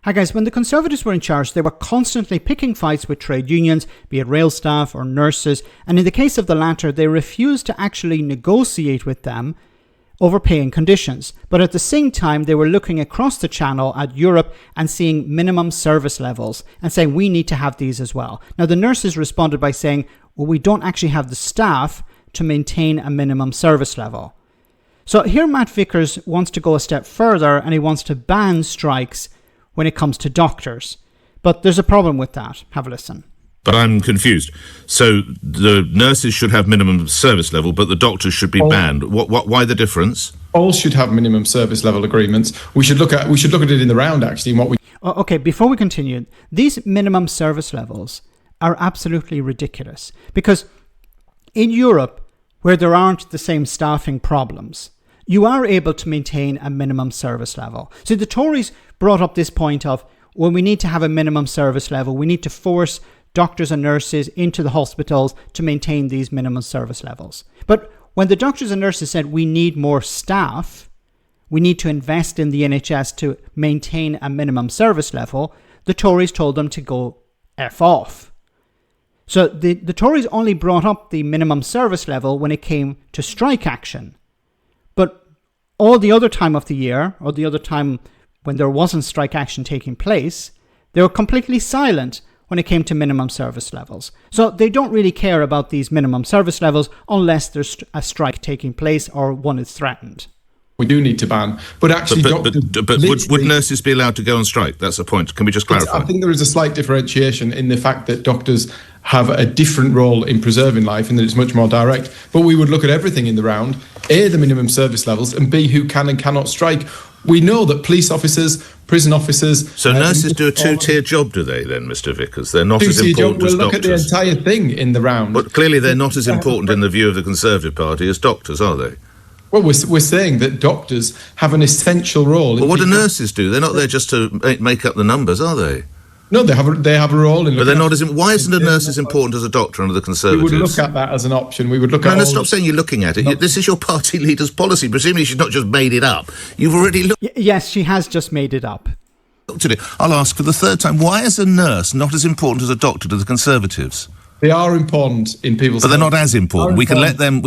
Hi guys, when the Conservatives were in charge, they were constantly picking fights with trade unions, be it rail staff or nurses, and in the case of the latter, they refused to actually negotiate with them over paying conditions. But at the same time, they were looking across the channel at Europe and seeing minimum service levels and saying, we need to have these as well. Now, the nurses responded by saying, well, we don't actually have the staff to maintain a minimum service level. So here Matt Vickers wants to go a step further and he wants to ban strikes when it comes to doctors. But there's a problem with that. Have a listen. But I'm confused. So the nurses should have minimum service level, but the doctors should be banned. Why the difference? All should have minimum service level agreements. We should look at it in the round, actually. And what we Okay, before we continue, these minimum service levels are absolutely ridiculous. Because in Europe, where there aren't the same staffing problems, you are able to maintain a minimum service level. So the Tories brought up this point of, well, we need to have a minimum service level. We need to force doctors and nurses into the hospitals to maintain these minimum service levels. But when the doctors and nurses said we need more staff, we need to invest in the NHS to maintain a minimum service level, the Tories told them to go F off. So the Tories only brought up the minimum service level when it came to strike action. But all the other time of the year, or the other time when there wasn't strike action taking place, they were completely silent when it came to minimum service levels. So they don't really care about these minimum service levels unless there's a strike taking place or one is threatened. We do need to ban. But actually, but would nurses be allowed to go on strike? That's the point. Can we just clarify? I think there is a slight differentiation in the fact that doctors have a different role in preserving life and that it's much more direct. But we would look at everything in the round, A, the minimum service levels, and B, who can and cannot strike. We know that police officers, prison officers... So nurses do a two-tier job, do they then, Mr Vickers? They're not as important as doctors. We'll look at the entire thing in the round. But clearly they're not as important in the view of the Conservative Party as doctors, are they? Well, we're saying that doctors have an essential role. But what do nurses do? They're not there just to make up the numbers, are they? No, they have a role in. But they're not as. Why isn't a nurse as important as a doctor under the Conservatives? We would look at that as an option. We would look at. No, stop saying you're looking at it. This is your party leader's policy. Presumably, she's not just made it up. You've already looked. Yes, she has just made it up. Looked at it. I'll ask for the third time. Why is a nurse not as important as a doctor to the Conservatives? They are important in people's. But they're not as important. We can let them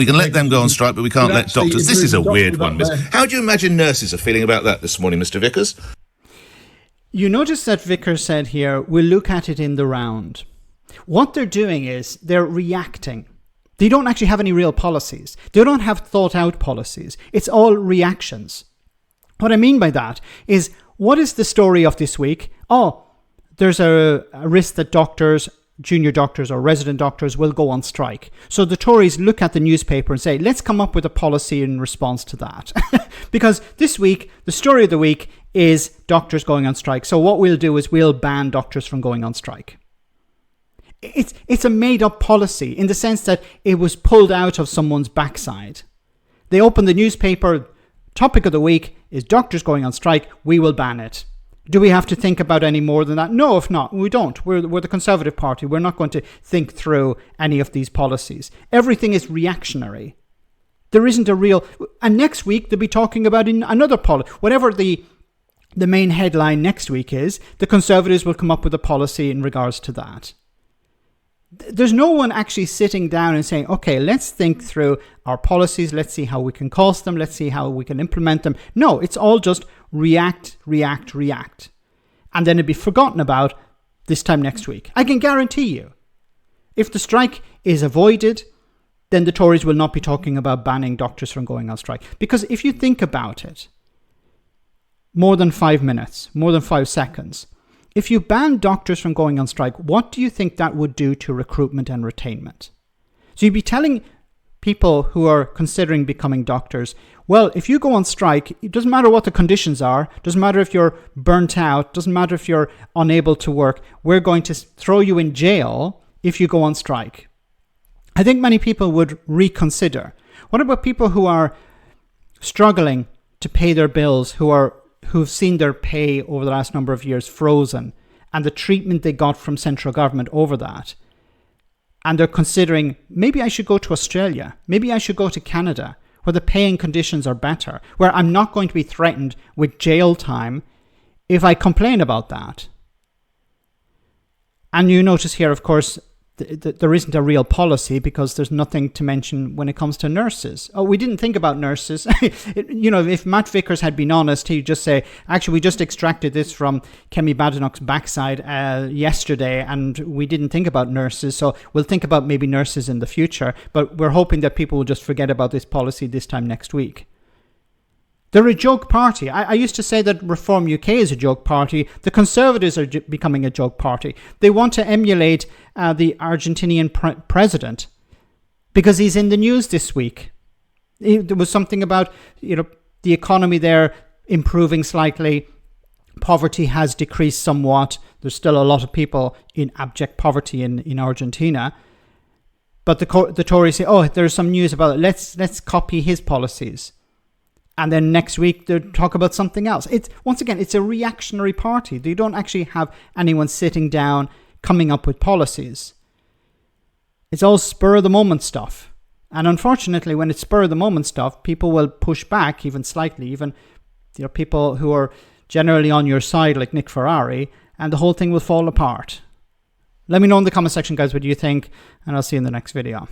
go on strike, but we can't let doctors. This is a weird one, Miss. How do you imagine nurses are feeling about that this morning, Mr. Vickers? You notice that Vickers said here, we'll look at it in the round. What they're doing is they're reacting. They don't actually have any real policies. They don't have thought out policies. It's all reactions. What I mean by that is, what is the story of this week? Oh, there's a risk that doctors, junior doctors or resident doctors will go on strike. So the Tories look at the newspaper and say, let's come up with a policy in response to that. Because this week, the story of the week is doctors going on strike. So what we'll do is we'll ban doctors from going on strike. It's a made up policy in the sense that it was pulled out of someone's backside. They open the newspaper, topic of the week is doctors going on strike, we will ban it. Do we have to think about any more than that? No, if not, we don't. We're the Conservative Party. We're not going to think through any of these policies. Everything is reactionary. There isn't a real... And next week, they'll be talking about in another policy. Whatever the main headline next week is, the Conservatives will come up with a policy in regards to that. There's no one actually sitting down and saying, okay, let's think through our policies. Let's see how we can cost them. Let's see how we can implement them. No, it's all just react. And then it'd be forgotten about this time next week. I can guarantee you, if the strike is avoided, then the Tories will not be talking about banning doctors from going on strike. Because if you think about it, more than 5 minutes, more than 5 seconds, if you ban doctors from going on strike, what do you think that would do to recruitment and retainment? So you'd be telling people who are considering becoming doctors, well, if you go on strike, it doesn't matter what the conditions are, doesn't matter if you're burnt out, doesn't matter if you're unable to work, we're going to throw you in jail if you go on strike. I think many people would reconsider. What about people who are struggling to pay their bills, who've seen their pay over the last number of years frozen and the treatment they got from central government over that? And they're considering, maybe I should go to Australia, maybe I should go to Canada, where the paying conditions are better, where I'm not going to be threatened with jail time if I complain about that, and you notice here, of course, there isn't a real policy because there's nothing to mention when it comes to nurses. Oh, we didn't think about nurses. If Matt Vickers had been honest, he'd just say, actually, we just extracted this from Kemi Badenoch's backside yesterday, and we didn't think about nurses. So we'll think about maybe nurses in the future, but we're hoping that people will just forget about this policy this time next week. They're a joke party. I used to say that Reform UK is a joke party. The Conservatives are becoming a joke party. They want to emulate the Argentinian president because he's in the news this week. There was something about the economy there improving slightly. Poverty has decreased somewhat. There's still a lot of people in abject poverty in Argentina. But the Tories say, oh, there's some news about it. Let's copy his policies. And then next week, they'll talk about something else. Once again, it's a reactionary party. They don't actually have anyone sitting down, coming up with policies. It's all spur-of-the-moment stuff. And unfortunately, when it's spur-of-the-moment stuff, people will push back even slightly, even people who are generally on your side, like Nick Ferrari, and the whole thing will fall apart. Let me know in the comment section, guys, what you think, and I'll see you in the next video.